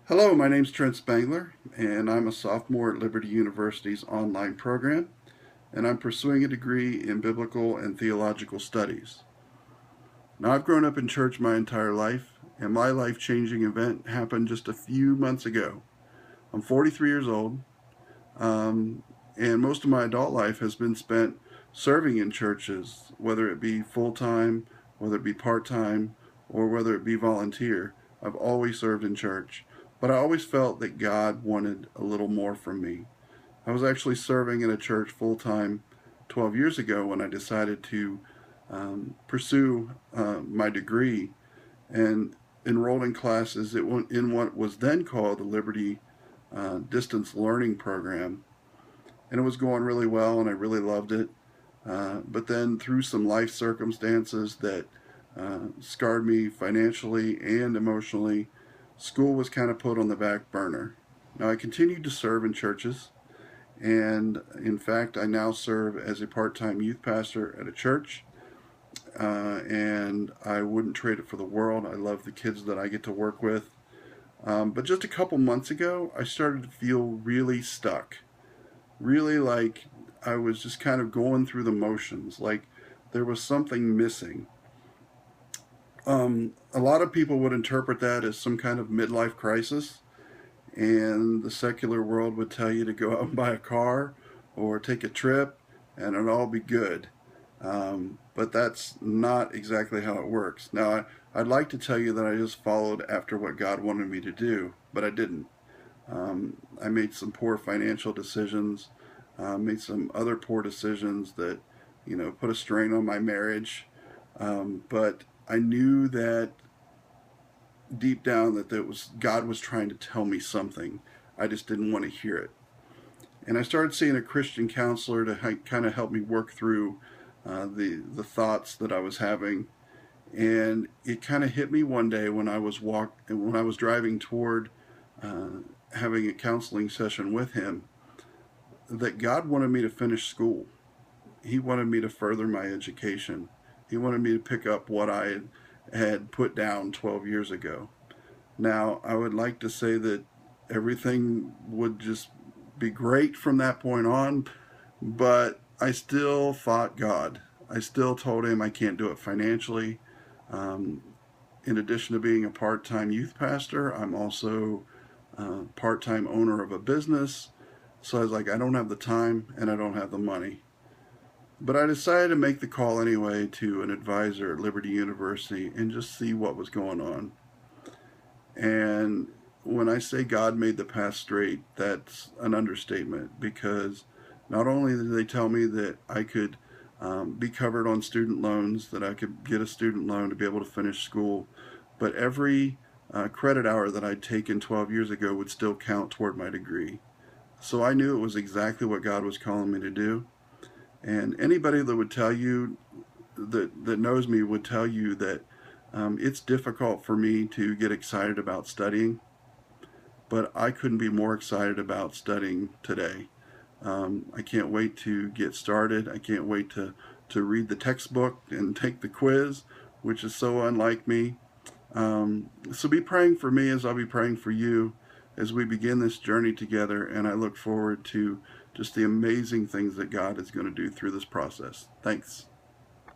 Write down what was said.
Hello, my name's Trent Spangler, and I'm a sophomore at Liberty University's online program, and I'm pursuing a degree in biblical and theological studies. Now, I've grown up in church my entire life, and my life-changing event happened just a few months ago. I'm 43 years old, and most of my adult life has been spent serving in churches, whether it be full-time, whether it be part-time, or whether it be volunteer. I've always served in church, but I always felt that God wanted a little more from me. I was actually serving in a church full-time 12 years ago when I decided to pursue my degree and enrolled in classes in what was then called the Liberty Distance Learning Program. And it was going really well, and I really loved it. But then through some life circumstances that scarred me financially and emotionally, school was kind of put on the back burner. Now, I continued to serve in churches, and in fact, I now serve as a part-time youth pastor at a church, and I wouldn't trade it for the world. I love the kids that I get to work with. But just a couple months ago, I started to feel really stuck. Really like I was just kind of going through the motions, like there was something missing. A lot of people would interpret that as some kind of midlife crisis, and the secular world would tell you to go out and buy a car or take a trip and it'll all be good. But that's not exactly how it works. Now, I'd like to tell you that I just followed after what God wanted me to do, but I didn't. I made some poor financial decisions, made some other poor decisions that, put a strain on my marriage. But I knew that deep down that God was trying to tell me something. I just didn't want to hear it. And I started seeing a Christian counselor to kind of help me work through the thoughts that I was having. And it kind of hit me one day when I was driving toward having a counseling session with him, that God wanted me to finish school. He wanted me to further my education. He wanted me to pick up what I had put down 12 years ago. Now, I would like to say that everything would just be great from that point on, but I still fought God. I still told him I can't do it financially. In addition to being a part-time youth pastor, I'm also a part-time owner of a business. So I was like, I don't have the time and I don't have the money. But I decided to make the call anyway to an advisor at Liberty University and just see what was going on. And when I say God made the path straight, that's an understatement, because not only did they tell me that I could be covered on student loans, that I could get a student loan to be able to finish school, but every credit hour that I'd taken 12 years ago would still count toward my degree. So I knew it was exactly what God was calling me to do. And anybody that would tell you, that knows me, would tell you that it's difficult for me to get excited about studying, but I couldn't be more excited about studying today. I can't wait to get started. I can't wait to read the textbook and take the quiz, which is so unlike me. So be praying for me as I'll be praying for you as we begin this journey together, and I look forward to just the amazing things that God is going to do through this process. Thanks.